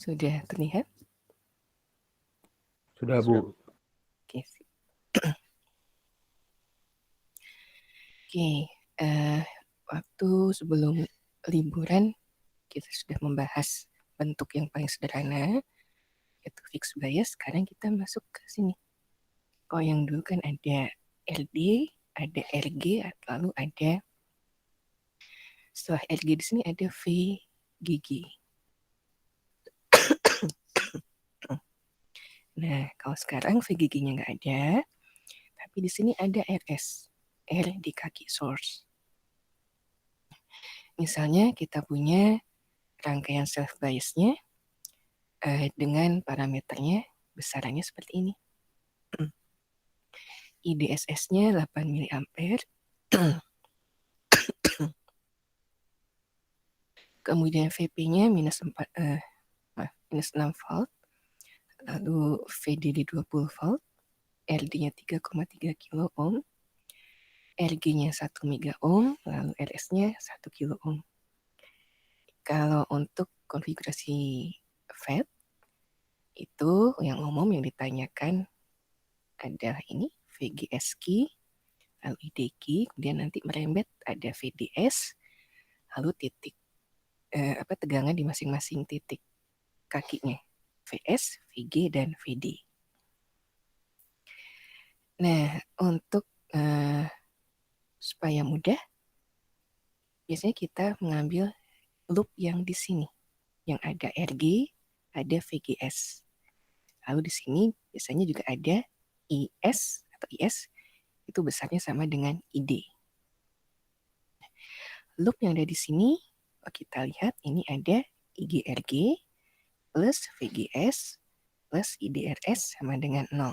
Sudah terlihat? Sudah, Bu. Oke. Oke, waktu sebelum liburan kita sudah membahas bentuk yang paling sederhana, yaitu fixed bias. Sekarang kita masuk ke sini. Kalau yang dulu kan ada LD, ada RG, lalu ada setelah RG di sini ada VGG. Nah, kalau sekarang VGG-nya nggak ada, tapi di sini ada RS, R di kaki source. Misalnya kita punya rangkaian self biasnya dengan parameternya besarannya seperti ini. IDSS-nya 8 mA. Kemudian VP-nya minus 6 volt. Lalu VDD 20 volt. RD-nya 3,3 kilo ohm. RG-nya 1 mega ohm. Lalu RS-nya 1 kilo ohm. Kalau untuk konfigurasi FET, itu yang umum yang ditanyakan adalah ini, VGS key, lalu ID key, kemudian nanti merembet ada VDS, lalu titik tegangan di masing-masing titik kakinya, VS, VG, dan VD. Nah, untuk supaya mudah, biasanya kita mengambil loop yang di sini, yang ada RG, ada VGS. Lalu di sini biasanya juga ada IS atau IS, itu besarnya sama dengan ID. Loop yang ada di sini, kita lihat ini ada IGRG plus VGS plus IDRS sama dengan 0.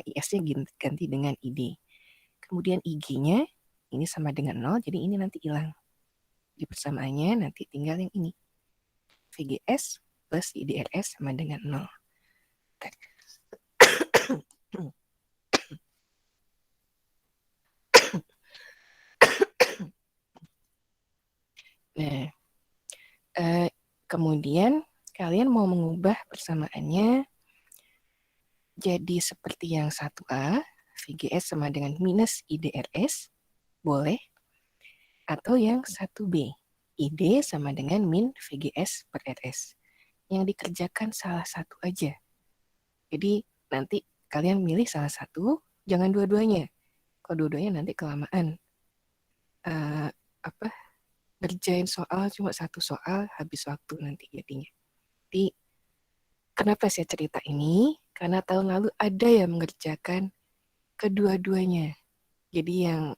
IS-nya ganti dengan ID. Kemudian IG-nya ini sama dengan 0, jadi ini nanti hilang. Di persamaannya nanti tinggal yang ini. VGS plus IDRS sama dengan 0. Nah, kemudian kalian mau mengubah persamaannya jadi seperti yang 1A, VGS sama dengan minus IDRS, boleh. Atau yang 1B, ID sama dengan min VGS per RS. Yang dikerjakan salah satu aja. Jadi nanti kalian milih salah satu, jangan dua-duanya. Kalau dua-duanya nanti kelamaan. Ngerjain soal cuma satu soal, habis waktu nanti jadinya. Jadi kenapa saya cerita ini? Karena tahun lalu ada yang mengerjakan kedua-duanya. Jadi yang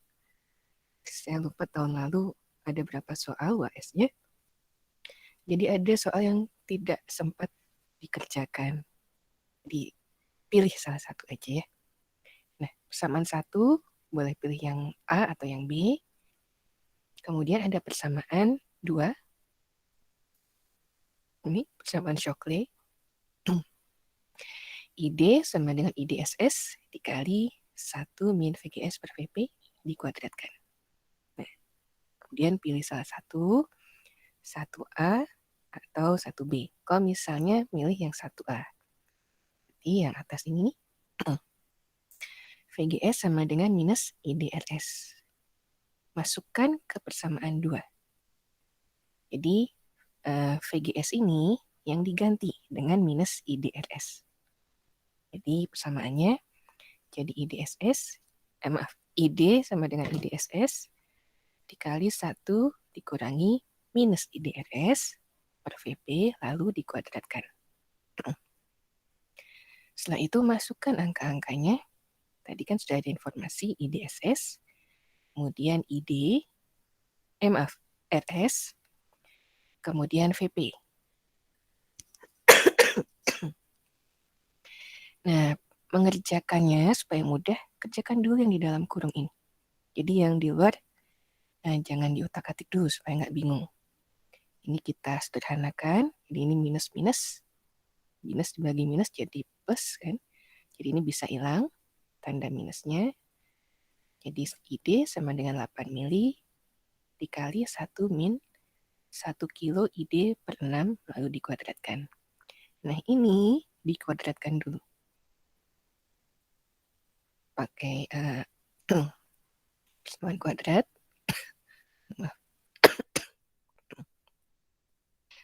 saya lupa tahun lalu ada berapa soal UAS-nya. Jadi ada soal yang tidak sempat dikerjakan. Dipilih salah satu aja ya. Nah, persamaan 1 boleh pilih yang A atau yang B. Kemudian ada persamaan 2. Ini persamaan Shockley. ID sama dengan IDSS dikali 1 min VGS per VP dikuadratkan. Nah, kemudian pilih salah satu, 1A atau 1B. Kalau misalnya milih yang 1A. Jadi yang atas ini nih, VGS sama dengan minus IDRS. Masukkan ke persamaan 2. Jadi VGS ini yang diganti dengan minus IDRS. Jadi persamaannya jadi ID sama dengan IDSS dikali 1 dikurangi minus IDRS per VP lalu dikuadratkan. Setelah itu masukkan angka-angkanya. Tadi kan sudah ada informasi IDSS, kemudian RS, kemudian VP. Nah, mengerjakannya supaya mudah, kerjakan dulu yang di dalam kurung ini. Jadi yang di luar, jangan diutak-atik dulu supaya nggak bingung. Ini kita sederhanakan, jadi ini minus-minus. Minus dibagi minus jadi plus kan. Jadi ini bisa hilang tanda minusnya. Jadi ID sama dengan 8 mili dikali 1 min 1 kilo ID per 6 lalu dikuadratkan. Nah, ini dikuadratkan dulu. Pakai persamaan kuadrat.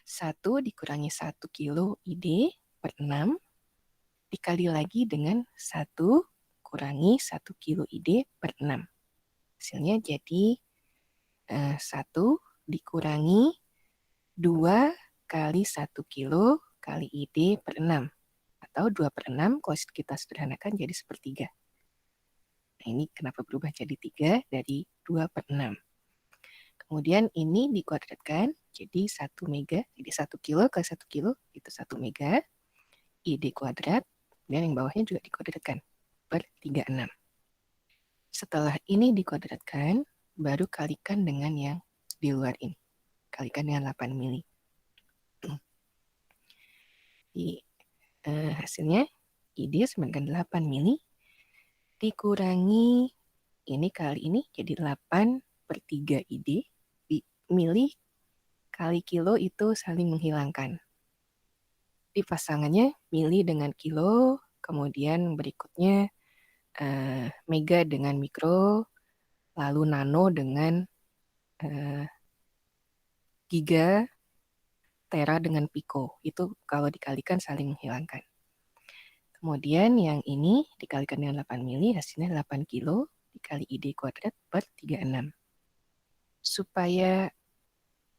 1 dikurangi 1 kilo ID per 6 dikali lagi dengan 1 kurangi 1 kilo ID per 6. Hasilnya jadi 1 dikurangi 2 kali 1 kilo kali ID per 6. Atau 2 per 6 kalau kita sederhanakan jadi sepertiga. Nah, ini kenapa berubah jadi 3 dari 2 per 6. Kemudian ini dikuadratkan jadi 1 mega. Jadi 1 kilo kali 1 kilo itu 1 mega. ID kuadrat. Dan yang bawahnya juga dikuadratkan per 36. Setelah ini dikuadratkan, baru kalikan dengan yang di luar ini. Kalikan dengan 8 mili. Hasilnya ID sama dengan 8 mili dikurangi ini kali ini jadi 8 per 3 ID. Di mili kali kilo itu saling menghilangkan. Di pasangannya mili dengan kilo, kemudian berikutnya mega dengan mikro, lalu nano dengan giga, tera dengan piko. Itu kalau dikalikan saling menghilangkan. Kemudian yang ini dikalikan dengan 8 mili, hasilnya 8 kilo dikali ID kuadrat per 36. Supaya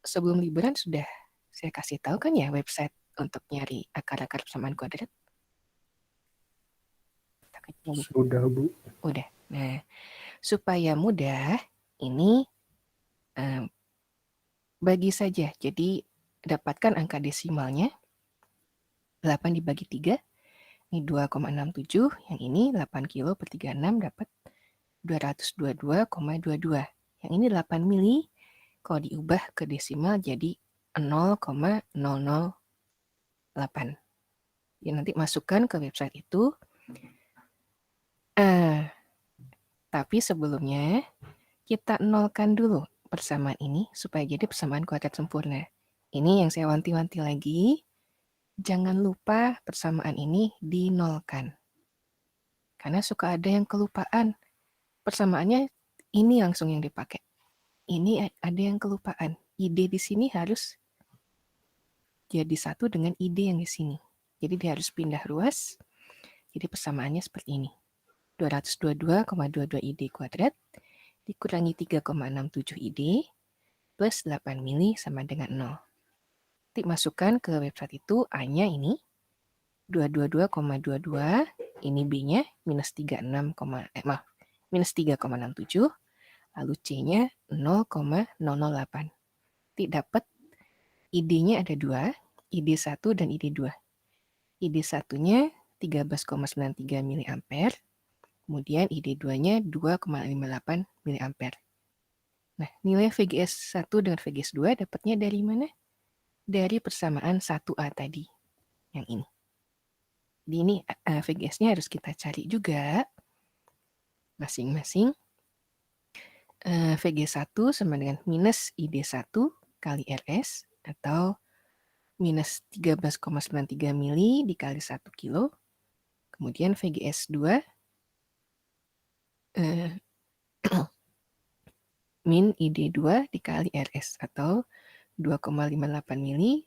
sebelum liburan sudah saya kasih tahu kan ya website untuk nyari akar-akar persamaan kuadrat? Sudah, Bu. Udah. Nah, supaya mudah, ini bagi saja. Jadi, dapatkan angka desimalnya. 8 dibagi 3, ini 2,67. Yang ini 8 kilo per 36 dapat 222,22. Yang ini 8 mili, kalau diubah ke desimal jadi 0,008. Ya, nanti masukkan ke website itu. Tapi sebelumnya, kita nolkan dulu persamaan ini supaya jadi persamaan kuadrat sempurna. Ini yang saya wanti-wanti lagi. Jangan lupa persamaan ini dinolkan. Karena suka ada yang kelupaan. Persamaannya ini langsung yang dipakai. Ini ada yang kelupaan. ID di sini harus jadi satu dengan ID yang di sini. Jadi dia harus pindah ruas. Jadi persamaannya seperti ini. 222,22 ID kuadrat dikurangi 3,67 ID plus 8 mili sama dengan 0. Nanti masukkan ke website itu A-nya ini 222,22, ini B-nya minus 3,67, lalu C-nya 0,008. Nanti dapat ID-nya ada 2, ID 1 dan ID 2. ID 1-nya 13,93 mA, kemudian ID 2-nya 2,58 mA. Nah, nilai VGS 1 dengan VGS 2 dapatnya dari mana? Dari persamaan 1A tadi, yang ini. Jadi ini VGS-nya harus kita cari juga masing-masing. VG1 sama dengan minus ID1 kali RS atau minus 13,93 mili dikali 1 kilo. Kemudian VGS2 min ID2 dikali RS atau 2,58 mili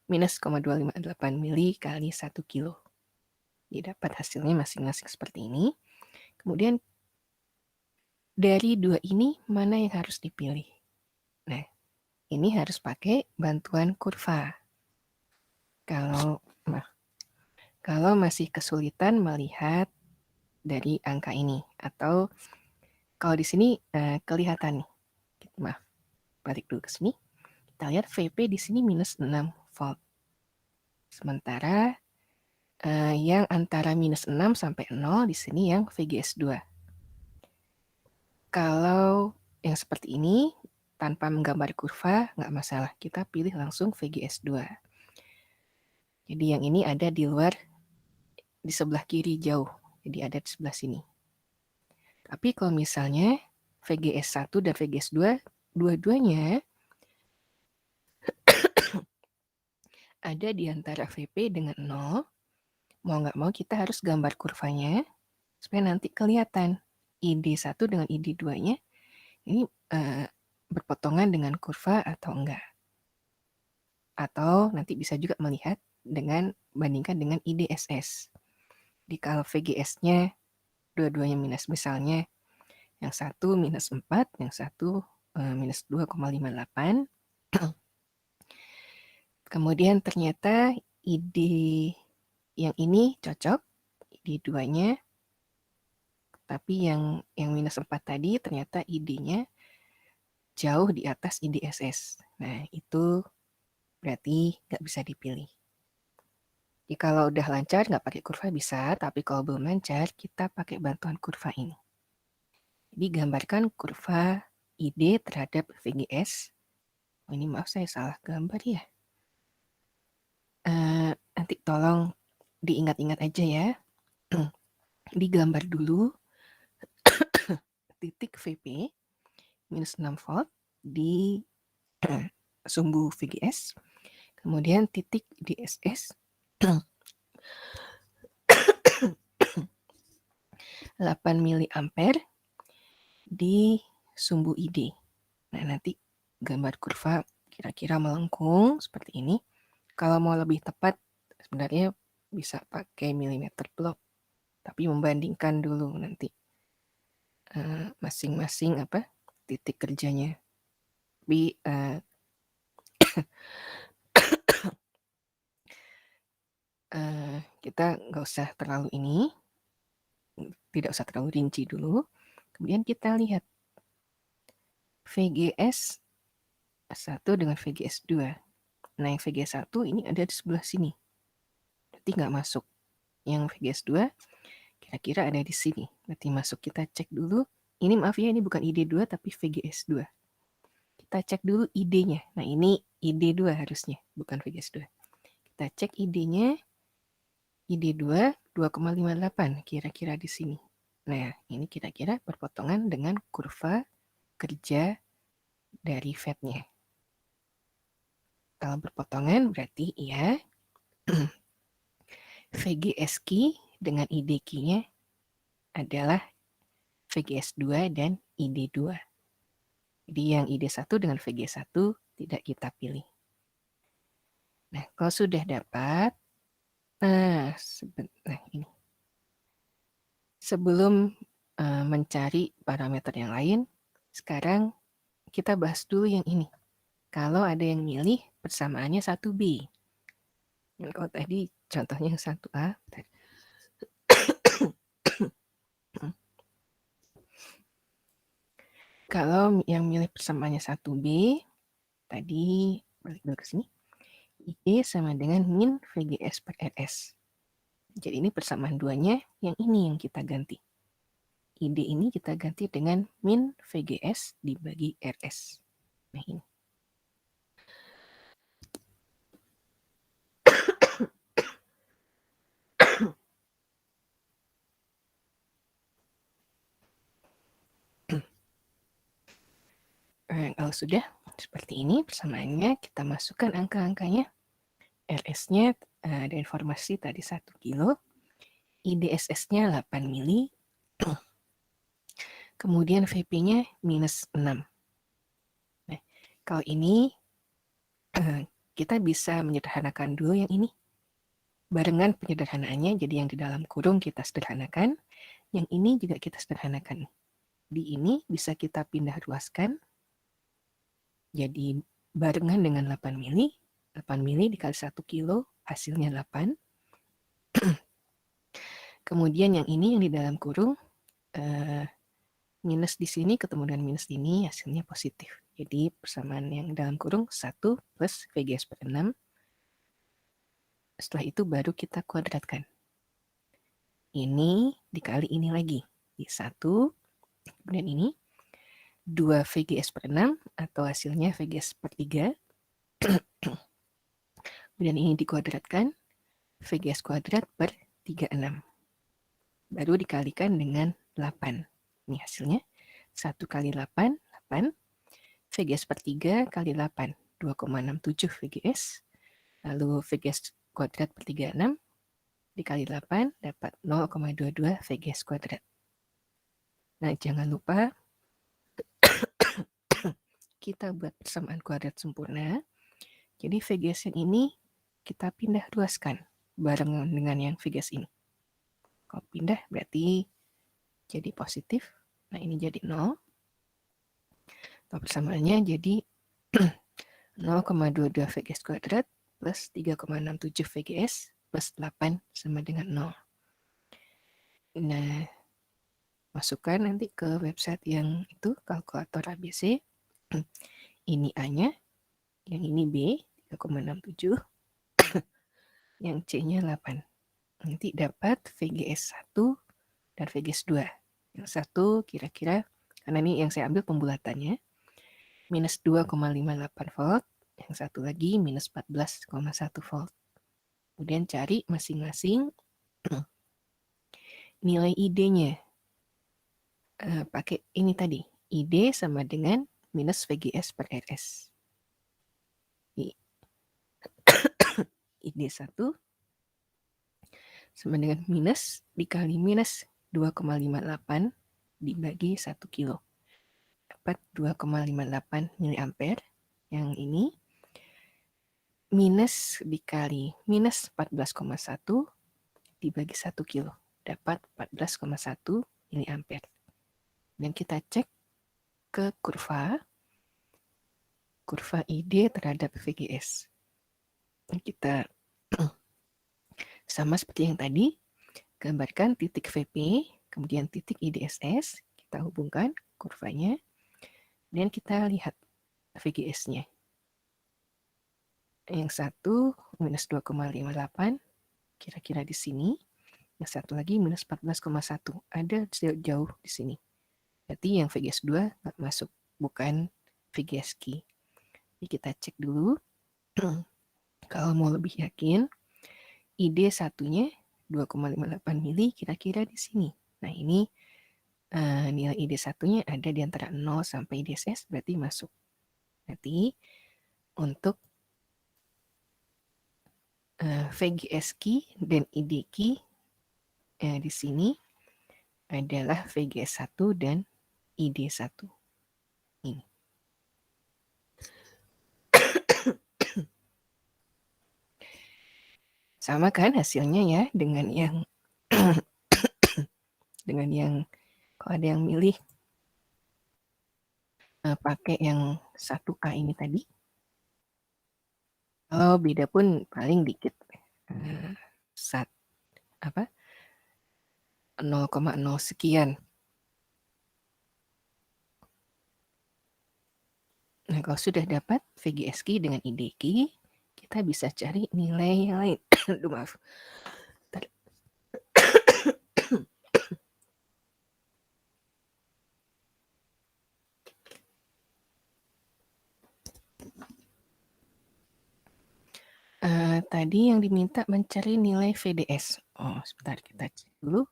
minus 0,258 mili kali 1 kilo. Jadi dapat hasilnya masing-masing seperti ini. Kemudian dari dua ini mana yang harus dipilih? Nah, ini harus pakai bantuan kurva. Kalau masih kesulitan melihat dari angka ini, atau kalau di sini kelihatan nih, maaf, balik dulu ke sini. Kita lihat VP di sini minus 6 volt. Sementara yang antara minus 6 sampai 0 di sini yang VGS2. Kalau yang seperti ini, tanpa menggambar kurva, nggak masalah. Kita pilih langsung VGS2. Jadi yang ini ada di luar, di sebelah kiri jauh. Jadi ada di sebelah sini. Tapi kalau misalnya VGS1 dan VGS2, dua-duanya ada di antara VP dengan 0. Mau nggak mau kita harus gambar kurvanya supaya nanti kelihatan ID1 dengan ID2-nya ini berpotongan dengan kurva atau enggak. Atau nanti bisa juga melihat bandingkan dengan IDSS. Di kalau VGS-nya dua-duanya minus, misalnya yang satu minus 4, yang satu minus 2,58. Kemudian ternyata ID yang ini cocok, ID 2-nya, tapi yang minus 4 tadi ternyata ID-nya jauh di atas IDSS. Nah, itu berarti nggak bisa dipilih. Jadi kalau udah lancar nggak pakai kurva bisa, tapi kalau belum lancar kita pakai bantuan kurva ini. Jadi gambarkan kurva ID terhadap VGS. Oh, ini maaf saya salah gambar ya. Nanti tolong diingat-ingat aja ya. Digambar dulu titik VP minus 6 volt di sumbu VGS. Kemudian titik DSS 8 miliampere di sumbu ID. Nah, nanti gambar kurva kira-kira melengkung seperti ini. Kalau mau lebih tepat, sebenarnya bisa pakai milimeter block. Tapi membandingkan dulu nanti masing-masing titik kerjanya. Tapi kita nggak usah terlalu tidak usah terlalu rinci dulu. Kemudian kita lihat VGS 1 dengan VGS 2. Nah, yang VGS 1 ini ada di sebelah sini. Berarti nggak masuk. Yang VGS 2 kira-kira ada di sini. Berarti masuk. Kita cek dulu. Ini maaf ya, ini bukan ID2 tapi VGS 2. Kita cek dulu ID-nya. Nah, ini ID2 harusnya, bukan VGS 2. Kita cek ID-nya. ID2 2,58 kira-kira di sini. Nah, ini kira-kira berpotongan dengan kurva kerja dari FET-nya. Kalau berpotongan berarti ya VGS key dengan ID key-nya adalah VGS 2 dan ID 2. Jadi yang ID 1 dengan VGS 1 tidak kita pilih. Nah, kalau sudah dapat, nah ini. Sebelum mencari parameter yang lain, sekarang kita bahas dulu yang ini. Kalau ada yang milih persamaannya 1B. Kalau tadi contohnya yang 1A. Kalau yang milih persamaannya 1B, tadi balik dulu ke sini. ID sama dengan min VGS per RS. Jadi ini persamaan duanya yang ini yang kita ganti. ID ini kita ganti dengan min VGS dibagi RS. Nah ini. Kalau sudah seperti ini persamaannya, kita masukkan angka-angkanya. RS-nya ada informasi tadi 1 kilo. IDSS-nya 8 mili. Kemudian VP-nya minus 6. Nah, kalau ini kita bisa menyederhanakan dulu yang ini. Barengan penyederhanaannya, jadi yang di dalam kurung kita sederhanakan. Yang ini juga kita sederhanakan. Di ini bisa kita pindah ruaskan. Jadi barengan dengan 8 mili. 8 mili dikali 1 kilo, hasilnya 8. Kemudian yang ini yang di dalam kurung, minus di sini ketemu dengan minus ini, hasilnya positif. Jadi persamaan yang dalam kurung 1 plus VGS per 6. Setelah itu baru kita kuadratkan. Ini dikali ini lagi. Di 1, kemudian ini 2 VGS per 6 atau hasilnya VGS per 3. Kemudian ini dikuadratkan, VGS kuadrat per 36. Baru dikalikan dengan 8. Ini hasilnya 1 kali 8, 8. VGS per 3 kali 8, 2,67 VGS. Lalu VGS kuadrat per 36 dikali 8 dapat 0,22 VGS kuadrat. Nah, jangan lupa kita buat persamaan kuadrat sempurna. Jadi VGS yang ini kita pindah luaskan barengan dengan yang VGS ini. Kalau pindah berarti jadi positif. Nah, ini jadi 0. Atau persamaannya jadi 0,22 VGS kuadrat plus 3,67 VGS plus 8 sama dengan 0. Nah, masukkan nanti ke website yang itu, kalkulator ABC. Ini A-nya, yang ini B, 3,67, yang C-nya 8. Nanti dapat VGS 1 dan VGS 2. Yang satu kira-kira, karena ini yang saya ambil pembulatannya, minus 2,58 volt, yang satu lagi minus 14,1 volt. Kemudian cari masing-masing nilai ID-nya. Pakai ini tadi, ID sama dengan minus VGS per RS. ID 1 sama dengan minus dikali minus 2,58 dibagi 1 kilo. Dapat 2,58 miliampere. Yang ini minus dikali minus 14,1 dibagi 1 kilo. Dapat 14,1 miliampere. Dan kita cek ke kurva ID terhadap VGS. Kita sama seperti yang tadi, gambarkan titik VP, kemudian titik IDSS, kita hubungkan kurvanya, dan kita lihat VGS-nya. Yang satu minus 2,58, kira-kira di sini. Yang satu lagi minus 14,1, ada jauh di sini. Berarti yang VGS 2 nggak masuk, bukan VGS key. Jadi kita cek dulu. Kalau mau lebih yakin, ID satunya 2,58 mili kira-kira di sini. Nah, ini nilai ID satunya ada di antara 0 sampai IDSS, berarti masuk. Berarti untuk VGS key dan ID key di sini adalah VGS 1 dan ID 1. Ini. Sama kan hasilnya ya dengan yang dengan yang kalau ada yang milih pakai yang 1A ini tadi. Kalau beda pun paling dikit. 0,0 sekian. Nah, kalau sudah dapat VGS key dengan ID key, kita bisa cari nilai yang lain. Aduh, maaf. Tadi yang diminta mencari nilai VDS. Oh, sebentar kita cek dulu.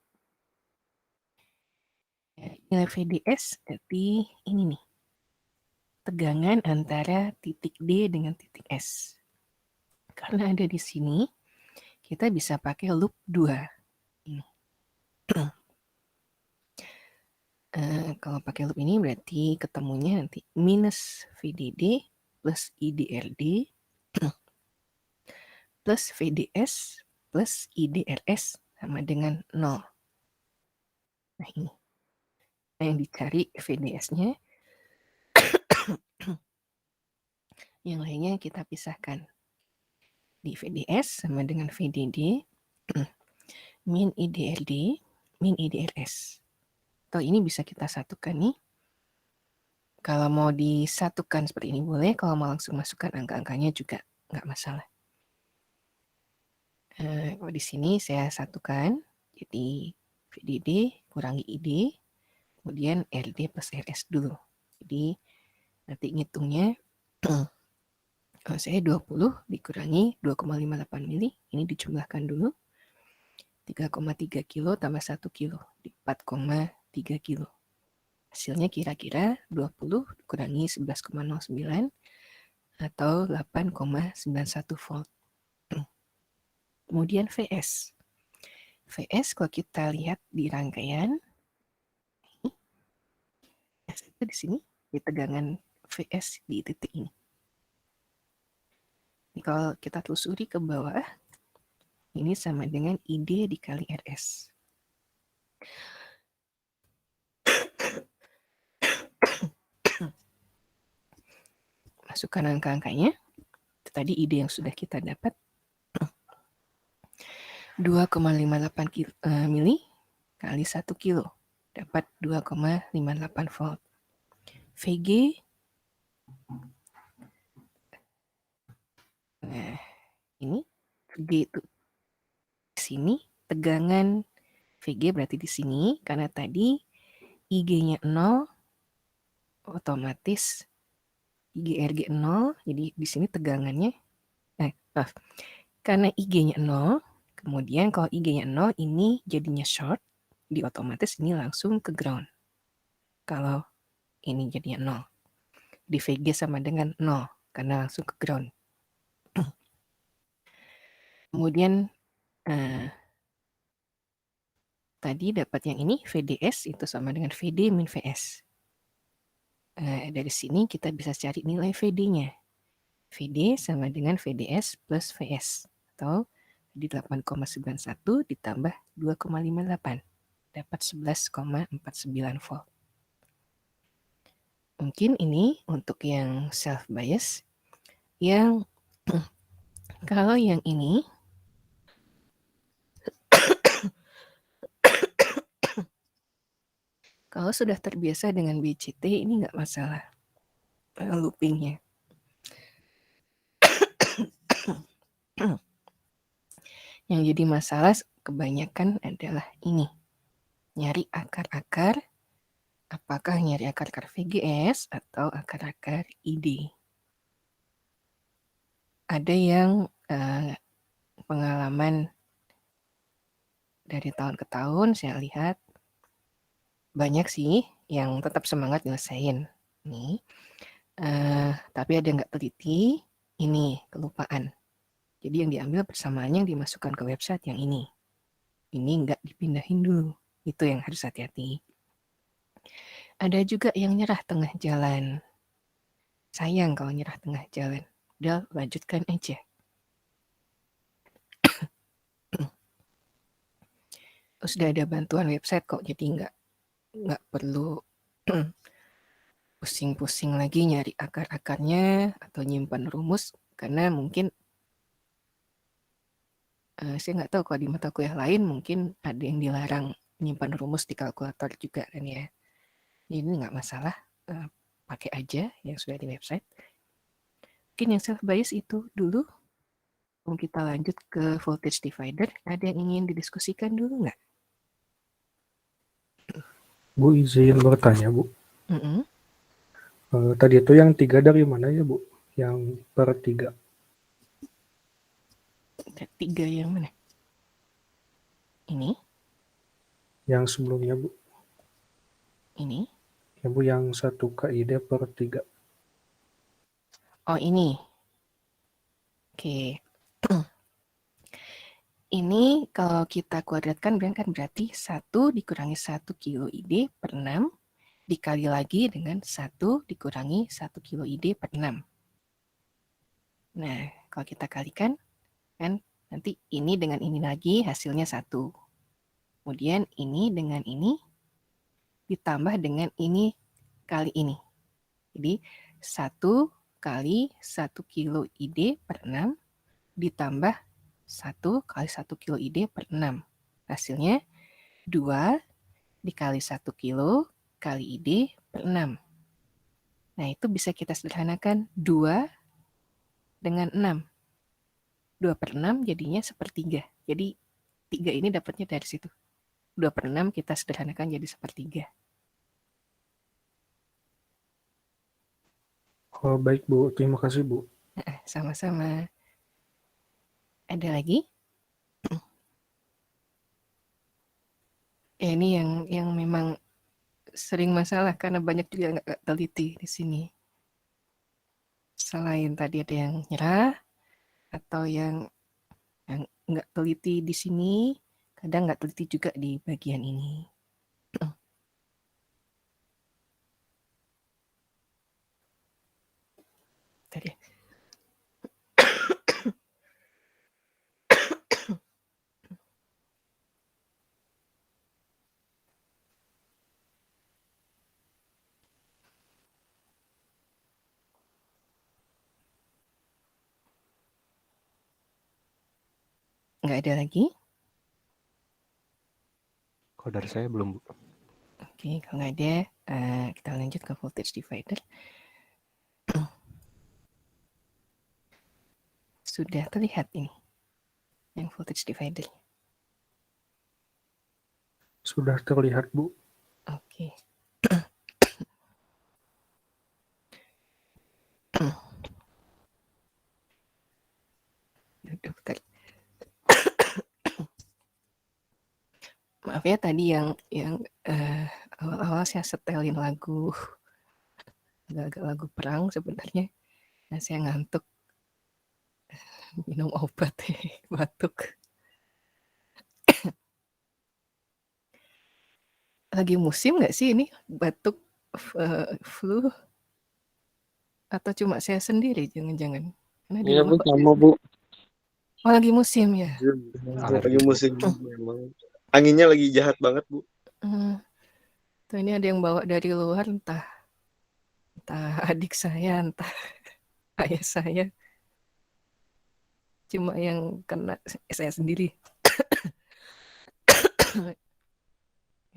Nilai VDS berarti ini nih. Tegangan antara titik D dengan titik S. Karena ada di sini, kita bisa pakai loop 2. Ini. Kalau pakai loop ini berarti ketemunya nanti minus VDD plus IDRD plus VDS plus IDRS sama dengan 0. Nah, ini. Nah, yang dicari VDS-nya. Yang lainnya kita pisahkan. Di VDS sama dengan VDD min IDRD min IDRS. Atau ini bisa kita satukan nih. Kalau mau disatukan seperti ini boleh, kalau mau langsung masukkan angka-angkanya juga nggak masalah. Kalau di sini saya satukan, jadi VDD kurangi ID, kemudian RD plus RS dulu. Jadi nanti ngitungnya, saya 20 dikurangi 2,58 mili, ini dijumlahkan dulu. 3,3 kilo tambah 1 kilo, 4,3 kilo. Hasilnya kira-kira 20 dikurangi 11,09 atau 8,91 volt. Kemudian VS. VS kalau kita lihat di rangkaian, itu di sini, di tegangan VS di titik ini. Ini kalau kita telusuri ke bawah, ini sama dengan ID dikali RS. Masukkan angka-angkanya. Itu tadi ide yang sudah kita dapat. 2,58 mili kali 1 kilo. Dapat 2,58 volt. VG, nah ini VG itu di sini, tegangan VG berarti di sini, karena tadi IG-nya 0, otomatis IGRG 0, jadi di sini tegangannya, karena IG-nya 0, kemudian kalau IG-nya 0 ini jadinya short, di otomatis ini langsung ke ground. Kalau ini jadinya 0, di VG sama dengan 0, karena langsung ke ground. Kemudian tadi dapat yang ini, VDS itu sama dengan VD min VS. Dari sini kita bisa cari nilai VD-nya. VD sama dengan VDS plus VS. Atau di 8,91 ditambah 2,58. Dapat 11,49 volt. Mungkin ini untuk yang self bias. Yang kalau yang ini kalau sudah terbiasa dengan BCT ini nggak masalah loopingnya. Yang jadi masalah kebanyakan adalah ini. Nyari akar-akar, apakah nyari akar-akar VGS atau akar-akar ID. Ada yang pengalaman dari tahun ke tahun saya lihat banyak sih yang tetap semangat nyelesain nih, tapi ada yang nggak teliti, ini kelupaan. Jadi yang diambil persamaannya yang dimasukkan ke website yang ini nggak dipindahin dulu, itu yang harus hati-hati. Ada juga yang nyerah tengah jalan, sayang kalau nyerah tengah jalan, udah lanjutkan aja. Sudah ada bantuan website kok, jadi nggak perlu pusing-pusing lagi nyari akar-akarnya atau nyimpan rumus, karena mungkin saya nggak tahu kalau di mata kuliah lain mungkin ada yang dilarang nyimpan rumus di kalkulator juga kan ya. Jadi ini nggak masalah, pakai aja yang sudah di website. Mungkin yang self bias itu dulu. Sebelum kita lanjut ke voltage divider, ada yang ingin didiskusikan dulu nggak? Bu, izin bertanya, Bu. Tadi itu yang 3 dari mana ya, Bu? Yang per 3. 3 yang mana? Ini? Yang sebelumnya, Bu. Ini? Ya, Bu, yang 1 KID per 3. Oh, ini. Oke. Ini kalau kita kuadratkan kan berarti 1 dikurangi 1 kilo ID per 6 dikali lagi dengan 1 dikurangi 1 kilo ID per 6. Nah, kalau kita kalikan, kan nanti ini dengan ini lagi hasilnya 1. Kemudian ini dengan ini ditambah dengan ini kali ini. Jadi 1 kali 1 kilo ID per 6 ditambah 1 kali 1 kilo ID per 6. Hasilnya 2 dikali 1 kilo kali ID per 6. Nah, itu bisa kita sederhanakan 2 dengan 6. 2 per 6 jadinya sepertiga. Jadi 3 ini dapatnya dari situ. 2 per 6 kita sederhanakan jadi sepertiga. Oh, baik, Bu. Terima kasih, Bu. Sama-sama. Ada lagi? Ya, ini yang memang sering masalah karena banyak juga nggak teliti di sini. Selain tadi ada yang nyerah atau yang nggak teliti di sini, kadang nggak teliti juga di bagian ini. Tadi. Nggak ada lagi? Kalau dari saya belum, Bu. Oke, kalau nggak ada, kita lanjut ke voltage divider. Sudah terlihat ini, yang voltage divider. Sudah terlihat, Bu. Oke. Dokter. Maaf ya tadi yang awal-awal saya setelin lagu, agak-agak lagu perang sebenarnya. Nah, saya ngantuk, minum obat, batuk. Lagi musim nggak sih ini batuk, flu? Atau cuma saya sendiri jangan-jangan? Karena di Iya rumah Bu, kok sama Bu. oh lagi musim ya? Lagi musim memang. Anginnya lagi jahat banget Bu. Tuh ini ada yang bawa dari luar, entah adik saya, entah ayah saya. Cuma yang kena saya sendiri.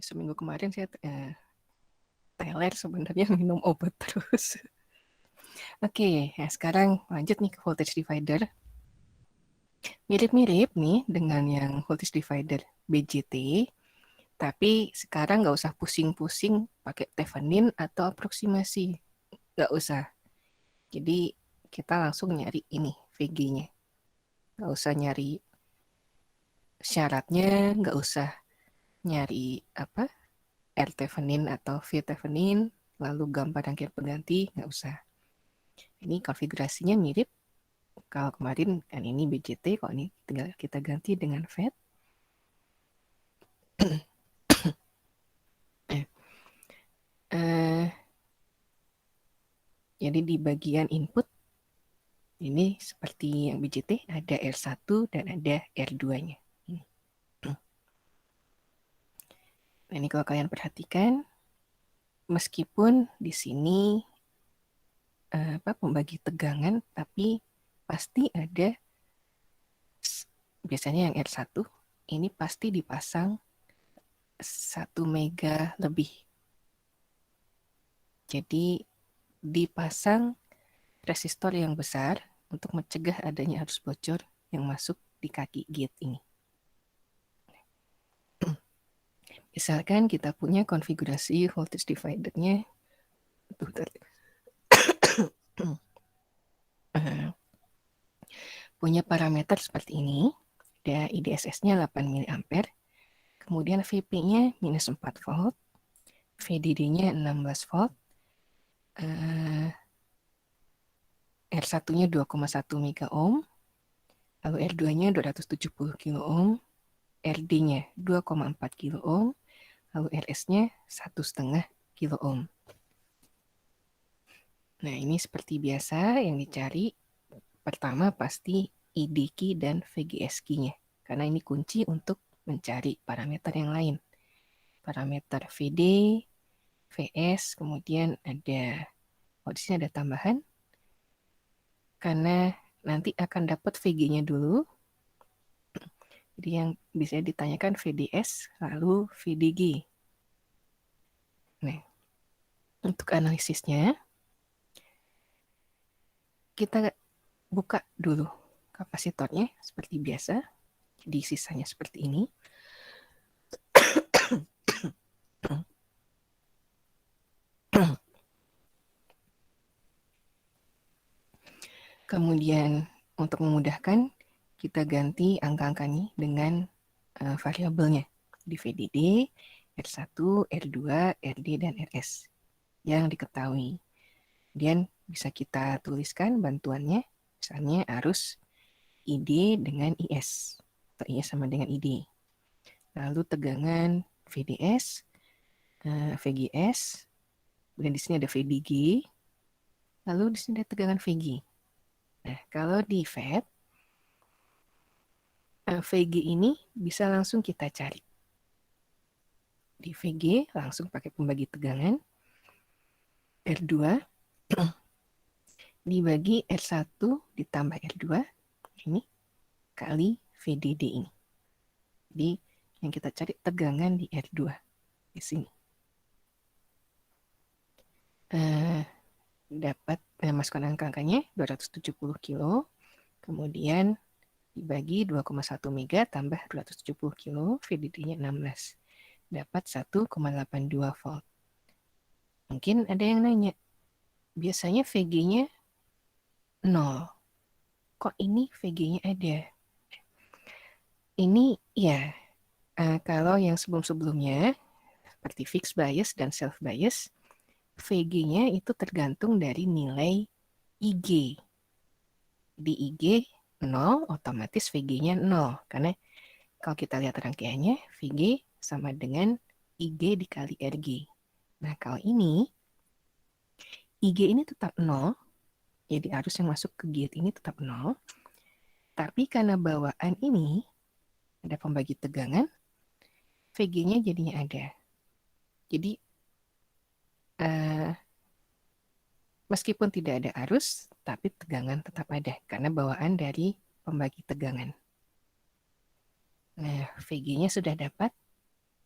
Seminggu kemarin saya teler sebenarnya minum obat terus. Oke, nah sekarang lanjut nih ke voltage divider. Mirip-mirip nih dengan yang voltage divider BJT, tapi sekarang nggak usah pusing-pusing pakai Thevenin atau aproksimasi. Nggak usah. Jadi kita langsung nyari ini VG-nya. Nggak usah nyari syaratnya, nggak usah nyari apa R Thevenin atau V Thevenin, lalu gambar rangkaian pengganti, nggak usah. Ini konfigurasinya mirip. Kalau kemarin kan ini BJT, kalau ini tinggal kita ganti dengan FET. Jadi di bagian input ini seperti yang BJT ada R1 dan ada R2-nya. Nah, ini kalau kalian perhatikan, meskipun di sini pembagi tegangan, tapi pasti ada biasanya yang R1 ini pasti dipasang 1 mega lebih. Jadi dipasang resistor yang besar untuk mencegah adanya arus bocor yang masuk di kaki gate ini. Misalkan kita punya konfigurasi voltage dividernya punya parameter seperti ini. Ada IDSS-nya 8 mA, kemudian VP-nya minus 4 volt, VDD-nya 16 volt, R1-nya 2,1 mega ohm, lalu R2-nya 270 kilo ohm, RD-nya 2,4 kilo ohm, lalu RS-nya 1,5 kilo ohm. Nah, ini seperti biasa yang dicari pertama pasti ID key dan VGS key-nya. Karena ini kunci untuk mencari parameter yang lain. Parameter VD, VS, kemudian ada, di sini ada tambahan. Karena nanti akan dapat VG-nya dulu. Jadi yang bisa ditanyakan VDS, lalu VDG. Nah, untuk analisisnya, kita buka dulu kapasitornya seperti biasa. Jadi sisanya seperti ini. Kemudian untuk memudahkan, kita ganti angka-angkanya dengan variabelnya di VDD, R1, R2, RD, dan RS yang diketahui. Kemudian bisa kita tuliskan bantuannya, misalnya arus ID dengan IS. per I sama dengan ID. Lalu tegangan VDS, VGS, kemudian di sini ada VDG, lalu di sini ada tegangan VG. Nah, kalau di FET, VG ini bisa langsung kita cari. Di VG langsung pakai pembagi tegangan, R2 dibagi R1 ditambah R2, ini, kali VDD ini. Jadi, yang kita cari tegangan di R2, di sini. Dapat masukkan angka-angkanya 270 kilo, kemudian dibagi 2,1 mega tambah 270 kilo, VDD-nya 16. Dapat 1,82 volt. Mungkin ada yang nanya, biasanya VG-nya 0. Kok ini VG-nya ada? Ini ya, kalau yang sebelum-sebelumnya, seperti fixed bias dan self bias, VG-nya itu tergantung dari nilai IG. Di IG 0, otomatis VG-nya 0. Karena kalau kita lihat rangkaiannya, VG sama dengan IG dikali RG. Nah, kalau ini, IG ini tetap 0, jadi arus yang masuk ke gate ini tetap 0. Tapi karena bawaan ini, ada pembagi tegangan, VG-nya jadinya ada. Jadi, meskipun tidak ada arus, tapi tegangan tetap ada karena bawaan dari pembagi tegangan. Nah, VG-nya sudah dapat.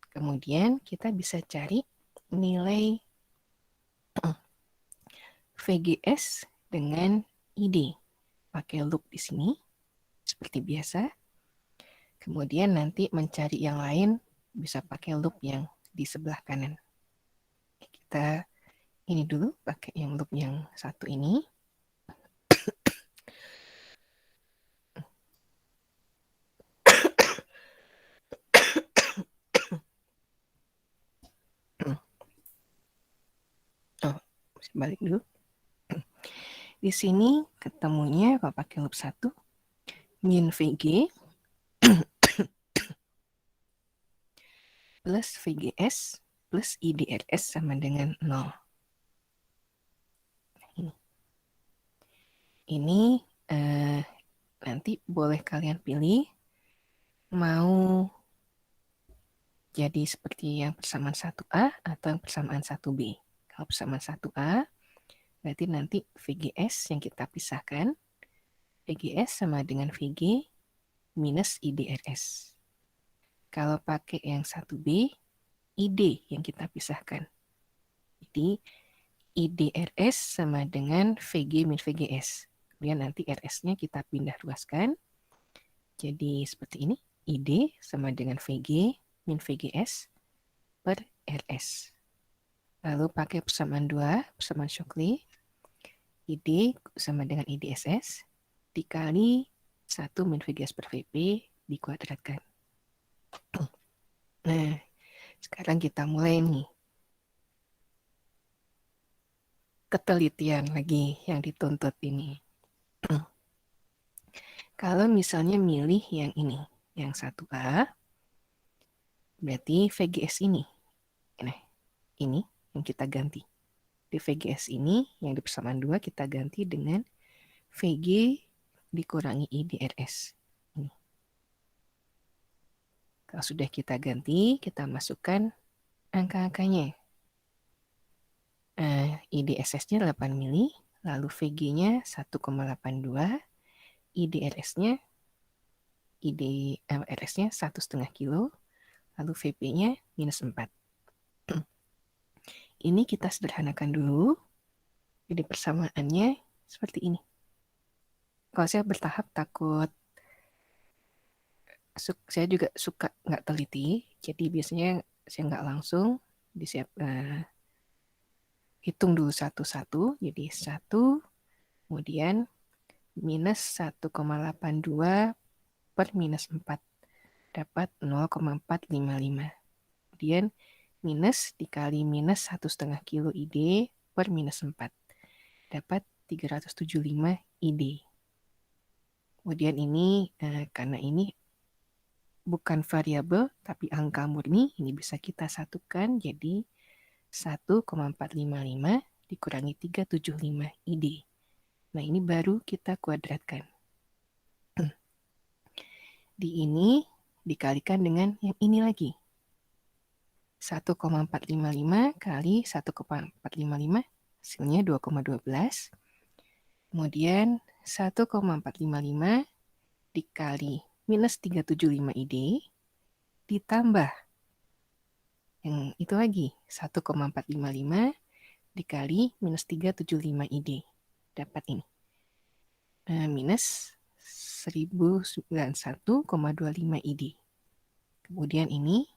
Kemudian kita bisa cari nilai VGS dengan ID. Pakai loop di sini, seperti biasa. Kemudian nanti mencari yang lain, bisa pakai loop yang di sebelah kanan. Kita ini dulu, pakai yang loop yang satu ini. Balik dulu. Di sini ketemunya kalau pakai loop 1, min VG plus VGS plus IDRS sama dengan 0. Ini nanti boleh kalian pilih mau jadi seperti yang persamaan 1A atau yang persamaan 1B. Kalau persamaan 1A, berarti nanti VGS yang kita pisahkan, VGS sama dengan VG minus IDRS. Kalau pakai yang 1B, ID yang kita pisahkan. Jadi, IDRS sama dengan VG min VGS. Kemudian nanti RS-nya kita pindah ruaskan. Jadi seperti ini, ID sama dengan VG min VGS per RS. Lalu pakai persamaan 2, persamaan Shockley. ID sama dengan IDSS dikali 1 min VGS per VP dikuadratkan. Nah, sekarang kita mulai nih. Ketelitian lagi yang dituntut ini. Kalau misalnya milih yang ini, yang 1A, berarti VGS ini. Nah, ini yang kita ganti. Di VGS ini, yang di persamaan 2, kita ganti dengan VG dikurangi IDRS. Ini. Kalau sudah kita ganti, kita masukkan angka-angkanya. IDSS-nya 8 mili, lalu VG-nya 1,82, IDRS-nya 1,5 kilo, lalu VP-nya minus 4. Ini kita sederhanakan dulu. Jadi persamaannya seperti ini. Kalau saya bertahap takut, saya juga suka nggak teliti, jadi biasanya saya nggak langsung hitung dulu satu-satu. Jadi 1, kemudian minus 1,82 per minus 4. Dapat 0,455. Kemudian minus dikali minus 1,5 kilo ID per minus 4. Dapat 375 ID. Kemudian ini, karena ini bukan variabel tapi angka murni, ini bisa kita satukan jadi 1,455 dikurangi 375 ID. Nah, ini baru kita kuadratkan. Di ini dikalikan dengan yang ini lagi. 1,455 kali 1,455 hasilnya 2,12. Kemudian 1,455 dikali minus 375 ID ditambah yang itu lagi 1,455 dikali minus 375 ID dapat ini minus 1091,25 ID. Kemudian ini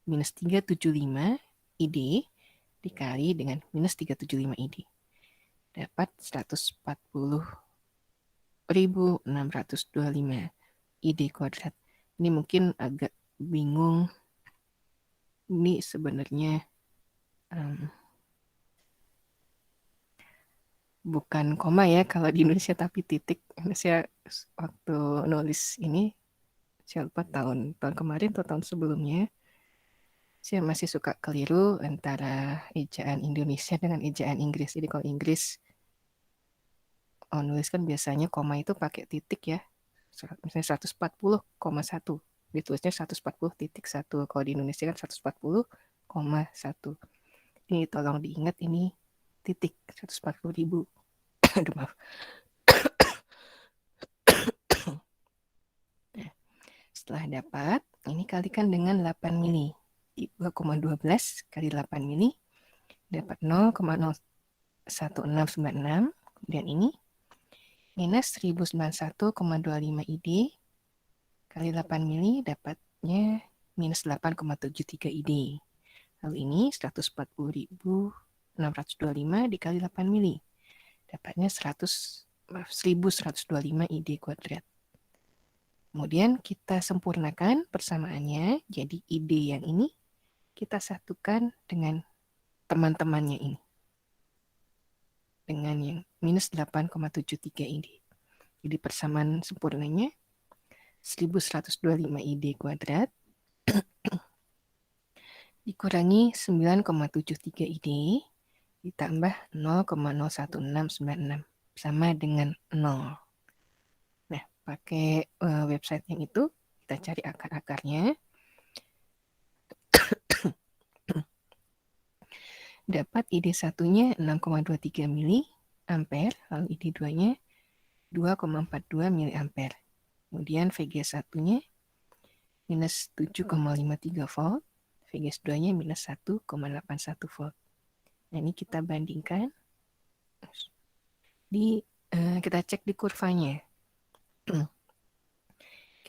minus 375 ID dikali dengan minus 375 ID dapat 140.625 ID kuadrat. Ini mungkin agak bingung. Ini sebenarnya bukan koma ya kalau di Indonesia, tapi titik. Saya waktu nulis ini, saya lupa tahun kemarin atau tahun sebelumnya, saya masih suka keliru antara ejaan Indonesia dengan ejaan Inggris. Jadi kalau Inggris nulis kan biasanya koma itu pakai titik ya. Misalnya 140,1. Ditulisnya 140.1. Kalau di Indonesia kan 140,1. Ini tolong diingat, ini titik 140.000. Aduh, maaf. Nah, setelah dapat, ini kalikan dengan 8 mili. 2,12 kali 8 mili dapat 0,01696. Kemudian ini minus 1091,25 ID kali 8 mili dapatnya minus 8,73 ID. Lalu ini 140.625 dikali 8 mili. Dapatnya 1125 ID kuadrat. Kemudian kita sempurnakan persamaannya. Jadi ID yang ini kita satukan dengan teman-temannya ini. Dengan yang minus 8,73 ID. Jadi persamaan sempurnanya 1125 ID kuadrat dikurangi 9,73 ID ditambah 0,01696 sama dengan 0. Nah, pakai website yang itu kita cari akar-akarnya. Dapat ID satunya 6,23 mili ampere, lalu ID 2-nya 2,42 mili ampere. Kemudian VGS satunya minus 7,53 volt, VGS 2-nya minus 1,81 volt. Nah, ini kita bandingkan. Kita cek di kurvanya.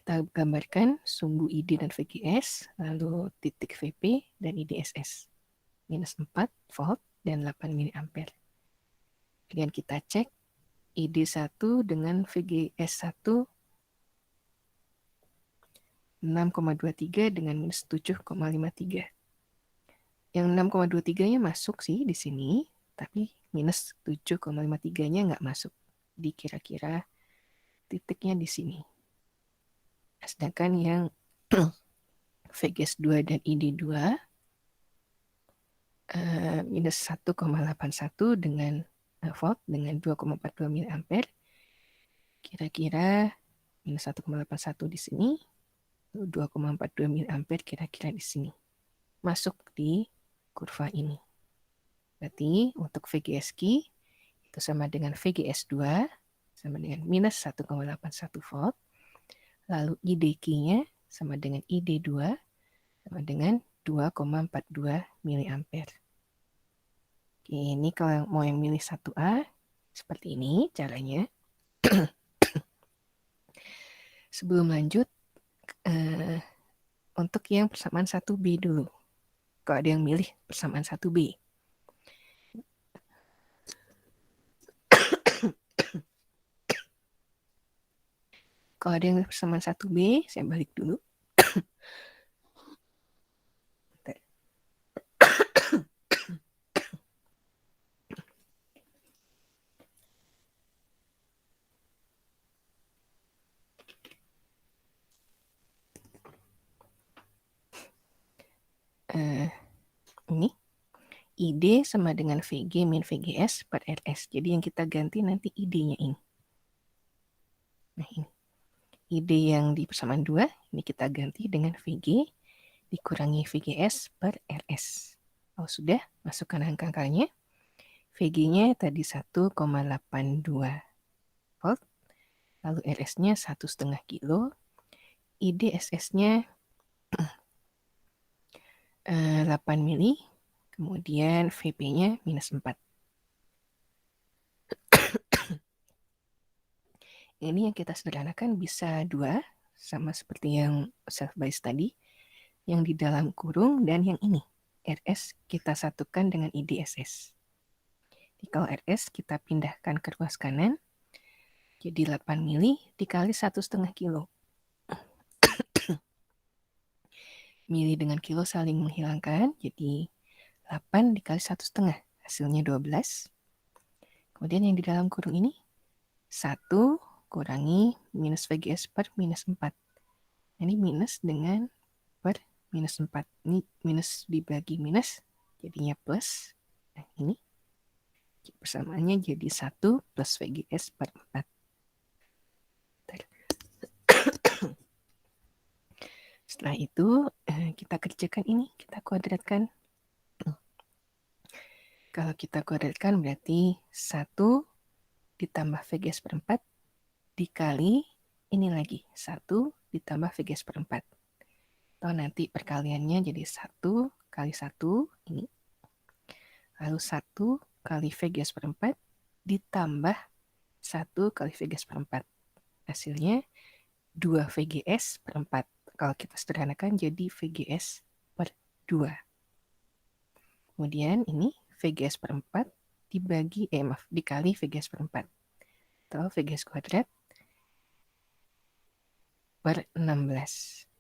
Kita gambarkan sumbu ID dan VGS, lalu titik VP dan IDSS. Minus 4 volt dan 8 mili ampere. Kemudian kita cek ID 1 dengan VGS 1 6,23 dengan minus 7,53. Yang 6,23-nya masuk sih di sini, tapi minus 7,53-nya nggak masuk. Jadi kira-kira titiknya di sini. Sedangkan yang VGS 2 dan ID 2 minus 1,81 dengan volt dengan 2,42 mili ampere. Kira-kira minus 1,81 di sini, 2,42 mili ampere kira-kira di sini. Masuk di kurva ini. Berarti untuk VGS key itu sama dengan VGS 2 sama dengan minus 1,81 volt. Lalu ID key-nya sama dengan ID 2 sama dengan 2,42 mili ampere. Oke, ini kalau mau yang milih 1A seperti ini caranya. Sebelum lanjut untuk yang persamaan 1B dulu. Kalau ada yang milih persamaan 1B. Kalau ada yang persamaan 1B, saya balik dulu. ID sama dengan VG min VGS per RS. Jadi yang kita ganti nanti ID-nya ini. Nah ini. ID yang di persamaan 2, ini kita ganti dengan VG dikurangi VGS per RS. Kalau sudah, masukkan angka-angkanya. VG-nya tadi 1,82 volt, lalu RS-nya 1,5 kilo, ID SS-nya 8 mili, kemudian VP-nya minus 4. Ini yang kita sederhanakan bisa 2, sama seperti yang self bias tadi, yang di dalam kurung dan yang ini. RS kita satukan dengan IDSS. Jadi kalau RS kita pindahkan ke ruas kanan, jadi 8 mili dikali 1,5 kilo. Mili dengan kilo saling menghilangkan, jadi 8 dikali 1,5, hasilnya 12. Kemudian yang di dalam kurung ini, 1 kurangi minus VGS per minus 4. Ini minus dengan per minus 4. Ini minus dibagi minus, jadinya plus. Nah ini, persamaannya jadi 1 plus VGS per 4. Setelah itu, kita kerjakan ini, kita kuadratkan. Kalau kita kuadratkan berarti 1 ditambah VGS per 4 dikali ini lagi, 1 ditambah VGS per 4. Atau nanti perkaliannya jadi 1 kali 1, ini. Lalu 1 kali VGS per 4 ditambah 1 kali VGS per 4. Hasilnya 2 VGS per 4. Kalau kita sederhanakan jadi VGS per 2. Kemudian ini VGS per 4 dikali VGS per 4. Atau VGS kuadrat per 16.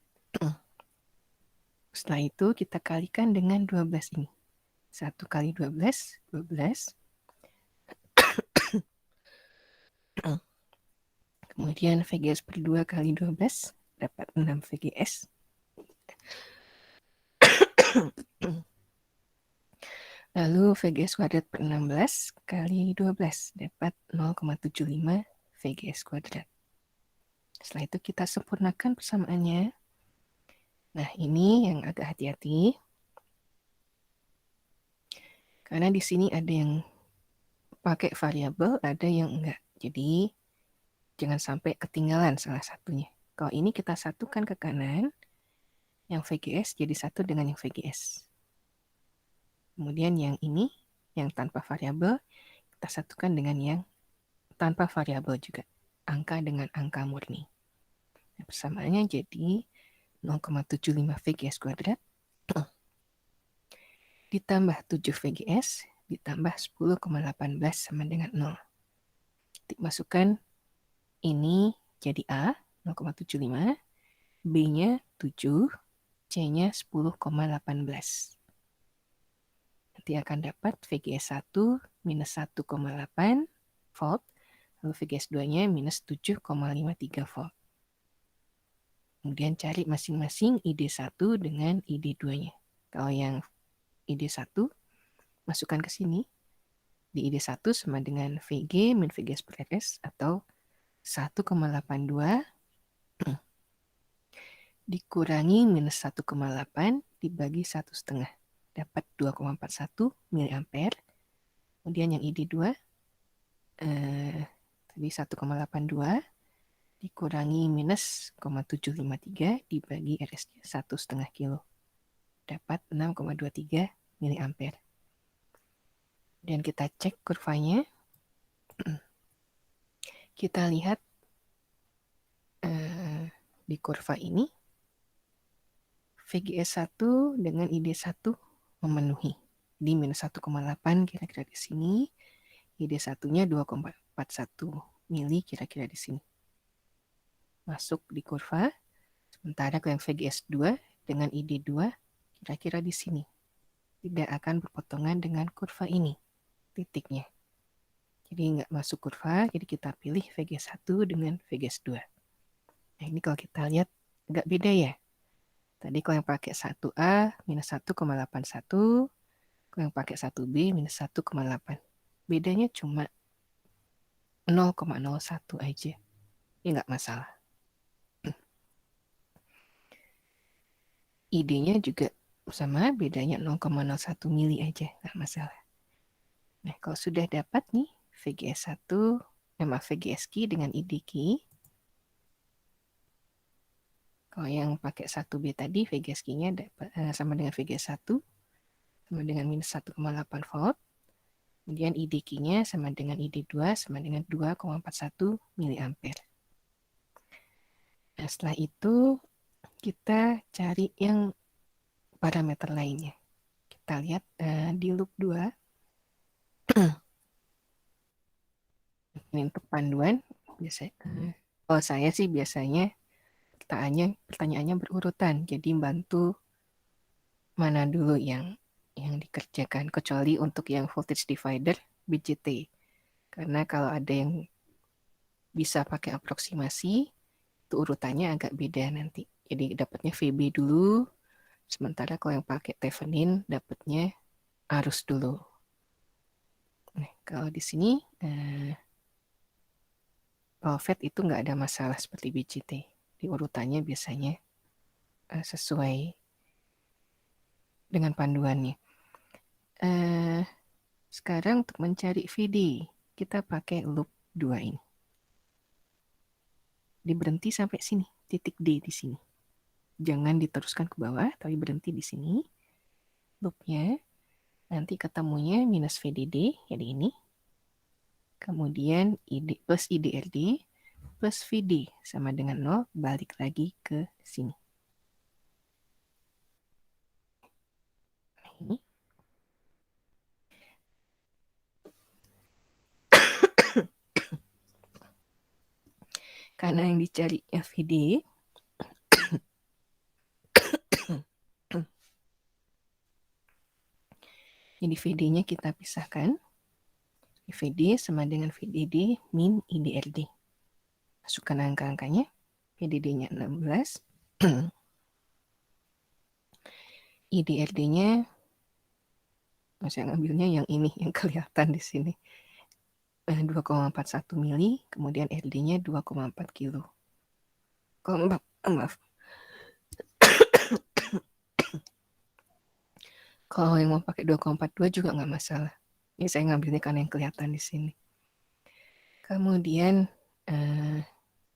Setelah itu kita kalikan dengan 12 ini. 1 kali 12, 12. Kemudian VGS per 2 kali 12, dapat 6 VGS. Lalu VGS kuadrat per 16 kali 12, dapat 0,75 VGS kuadrat. Setelah itu kita sempurnakan persamaannya. Nah, ini yang agak hati-hati. Karena di sini ada yang pakai variabel, ada yang enggak. Jadi, jangan sampai ketinggalan salah satunya. Kalau ini kita satukan ke kanan, yang VGS jadi satu dengan yang VGS. Kemudian yang ini, yang tanpa variabel, kita satukan dengan yang tanpa variabel juga. Angka dengan angka murni. Nah, persamaannya jadi 0,75 VGS kuadrat ditambah 7 VGS ditambah 10,18 sama dengan 0. Masukkan ini jadi A, 0,75, B-nya 7, C-nya 10,18. Nanti akan dapat VGS 1 minus 1,8 volt, lalu VGS 2-nya minus 7,53 volt. Kemudian cari masing-masing ID1 dengan ID2-nya. Kalau yang ID1, masukkan ke sini. Di ID1 sama dengan VG min VGS per RS atau 1,82 dikurangi minus 1,8 dibagi 1,5. Dapat 2,41 mA. Kemudian yang ID2 tadi 1,82 dikurangi minus 0,753 dibagi RS-nya 1,5 kilo. Dapat 6,23 mA. Dan kita cek kurvanya. Kita lihat di kurva ini VGS 1 dengan ID1 memenuhi. Di minus 1,8 kira-kira di sini. ID1-nya 2,41 mili kira-kira di sini. Masuk di kurva. Sementara yang VGS 2 dengan ID2 kira-kira di sini. Tidak akan berpotongan dengan kurva ini. Titiknya. Jadi nggak masuk kurva, jadi kita pilih VGS 1 dengan VGS 2. Nah ini kalau kita lihat agak beda ya. Tadi kalau yang pakai 1A minus 1,81, Kalau yang pakai 1B minus 1,8. Bedanya cuma 0,01 aja. Ya nggak masalah. ID-nya juga sama, bedanya 0,01 mili aja, nggak masalah. Nah, kalau sudah dapat nih VGS1, VGS key dengan ID key. Kalau yang pakai 1B tadi, VGS key-nya sama dengan VGS1, sama dengan minus 1,8 volt. Kemudian ID key-nya sama dengan ID2, sama dengan 2,41 miliampere. Nah, setelah itu kita cari yang parameter lainnya. Kita lihat di loop 2. Ini untuk panduan. Kalau saya sih biasanya pertanyaannya berurutan. Jadi bantu mana dulu yang dikerjakan. Kecuali untuk yang voltage divider BJT. Karena kalau ada yang bisa pakai aproksimasi, itu urutannya agak beda nanti. Jadi dapatnya VB dulu, sementara kalau yang pakai Thevenin dapatnya arus dulu. Nah, kalau di sini FET itu nggak ada masalah seperti BJT. Di urutannya biasanya sesuai dengan panduannya. Sekarang untuk mencari VD, kita pakai loop 2 ini. Diberhenti sampai sini, titik D di sini. Jangan diteruskan ke bawah, tapi berhenti di sini. Loopnya, nanti ketemunya minus VDD, jadi ini. Kemudian ID plus IDRD plus VD sama dengan 0, balik lagi ke sini. Ini. Karena yang dicari VD, jadi VD-nya kita pisahkan. VD sama dengan VDD min IDRD. Masukkan angka-angkanya. VDD-nya 16. IDRD-nya, saya ngambilnya yang ini, yang kelihatan di sini. 2,41 mili, kemudian RD-nya 2,4 kilo. Maaf. Kalau yang mau pakai 2,42 juga nggak masalah. Ini saya ngambilnya karena yang kelihatan di sini. Kemudian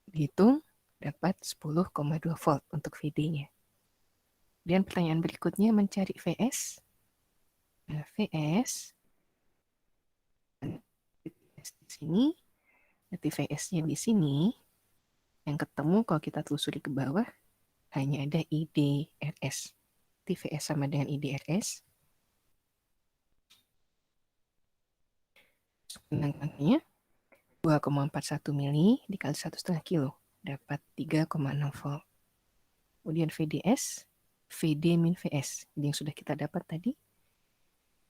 dihitung dapat 10,2 volt untuk VD-nya. Dan pertanyaan berikutnya mencari VS. Nah, VS di sini, nanti VS-nya di sini. Yang ketemu kalau kita telusuri ke bawah hanya ada IDRS. VS sama dengan IDRS. Angkanya 2,41 mili dikali 1,5 kilo dapat 3,6 volt. Kemudian VDS, VD min VS, yang sudah kita dapat tadi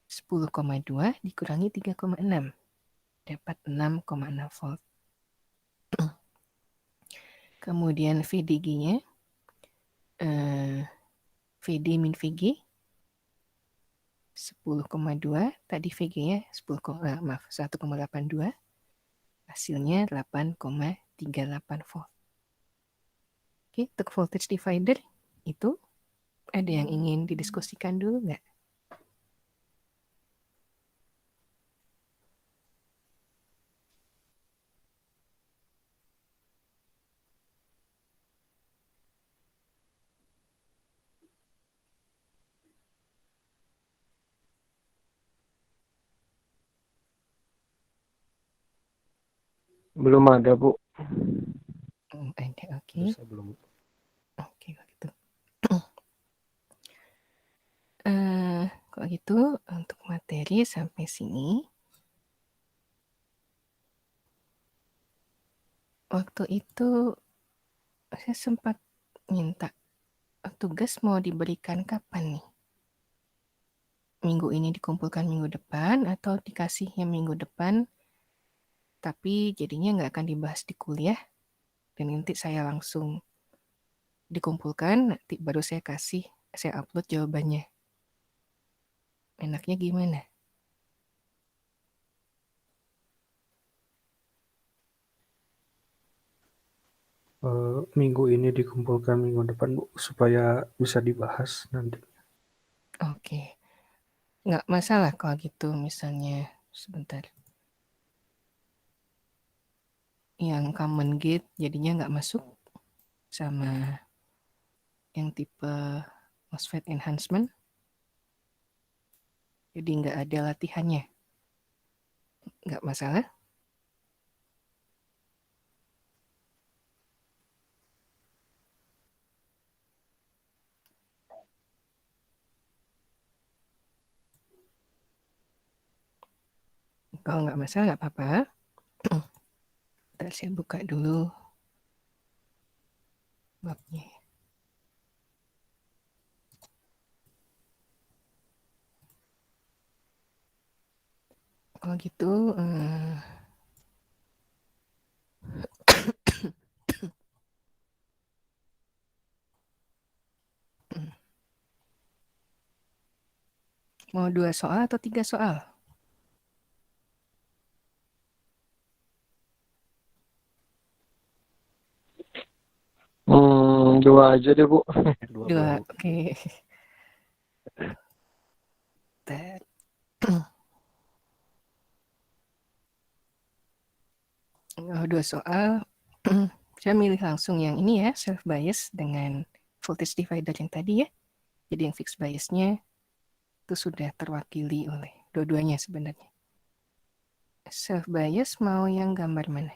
10,2 dikurangi 3,6 dapat 6,6 volt. Kemudian VDG-nya VD min VG 10,2, tadi VG-nya 1,82, hasilnya 8,38 volt. Oke, untuk voltage divider itu ada yang ingin didiskusikan dulu nggak? Belum ada, Bu. Ada, oke. Bisa belum? Oke, kalau gitu. Kalau gitu untuk materi sampai sini. Waktu itu saya sempat minta tugas mau diberikan kapan nih? Minggu ini dikumpulkan minggu depan atau dikasihnya minggu depan, tapi jadinya nggak akan dibahas di kuliah, dan nanti saya langsung dikumpulkan, nanti baru saya upload jawabannya. Enaknya gimana? Minggu ini dikumpulkan minggu depan, Bu, supaya bisa dibahas nanti. Oke. Nggak masalah kalau gitu misalnya sebentar. Yang common gate jadinya nggak masuk sama yang tipe MOSFET enhancement. Jadi nggak ada latihannya. Nggak masalah. Kalau nggak masalah nggak apa-apa. Ntar saya buka dulu babnya. Kalau gitu, mau 2 soal atau 3 soal? Dua aja deh, Bu. Dua, oke. Bentar. Oh, 2 soal. Saya milih langsung yang ini ya, self bias dengan voltage divider yang tadi ya. Jadi yang fixed biasnya itu sudah terwakili oleh dua-duanya sebenarnya. Self bias mau yang gambar mana?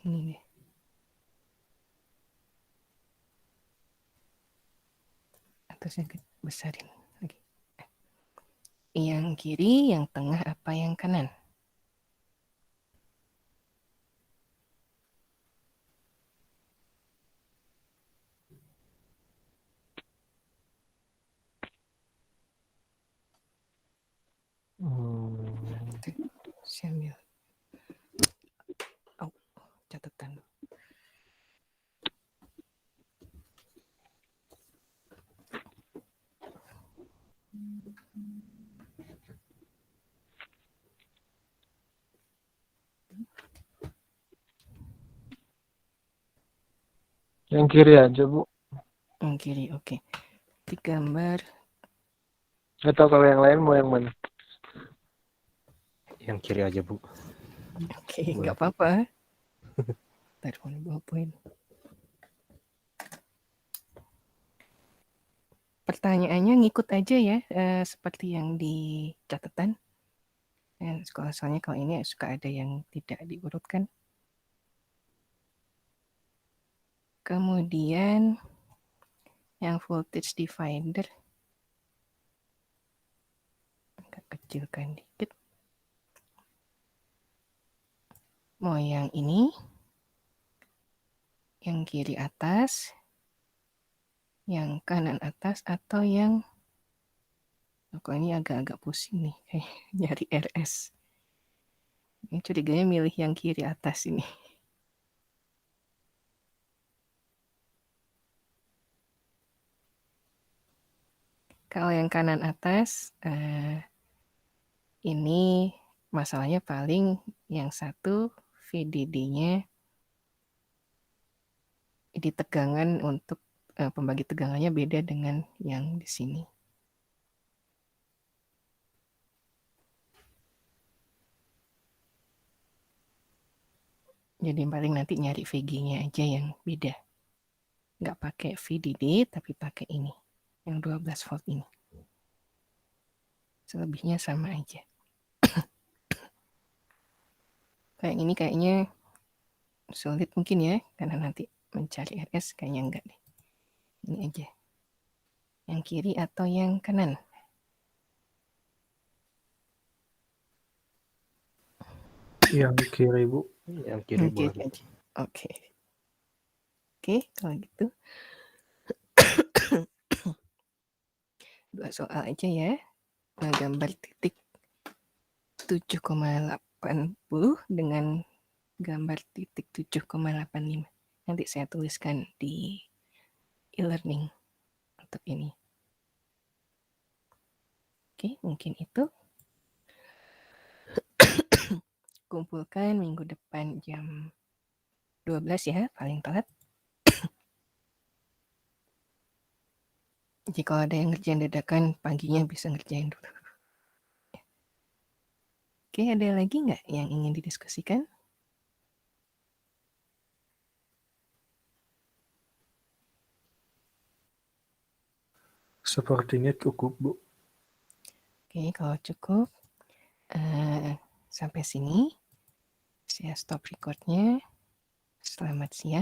Ini deh. Atau saya besarin lagi. Yang kiri, yang tengah, apa yang kanan? Saya ambil. Oh, catatan. Yang kiri aja, Bu. Yang kiri, oke. Di gambar. Nggak tahu kalau yang lain mau yang mana. Yang kiri aja, Bu. Oke, nggak apa-apa. Ntar mau dibawa poin. Pertanyaannya ngikut aja ya, seperti yang di catatan. Dan soalnya kalau ini suka ada yang tidak diurutkan. Kemudian yang voltage divider. Agak kecilkan dikit. Mau yang ini. Yang kiri atas. Yang kanan atas atau yang kok ini agak-agak pusing nih kayak nyari RS. Ini curiganya milih yang kiri atas ini. Kalau yang kanan atas, ini masalahnya paling yang satu VDD-nya di tegangan untuk pembagi tegangannya beda dengan yang di sini. Jadi paling nanti nyari VG-nya aja yang beda. Nggak pakai VDD, tapi pakai ini. Yang 12 volt ini. Selebihnya sama aja. Kayak ini kayaknya sulit mungkin ya, karena nanti mencari RS kayaknya enggak deh. Ini aja. Yang kiri atau yang kanan? Yang kiri, Bu. Yang kiri Yang kiri boleh. aja. Oke. Oke, kalau gitu. 2 soal aja ya. Gambar titik 7,80 dengan gambar titik 7,85. Nanti saya tuliskan di e-learning untuk ini. Oke, mungkin itu. Kumpulkan minggu depan jam 12 ya, paling telat. Jika ada yang ngerjain dadakan, paginya bisa ngerjain dulu. Oke, ada lagi nggak yang ingin didiskusikan? Sepertinya cukup, Bu. Oke, kalau cukup, sampai sini. Saya stop recordnya. Selamat siang.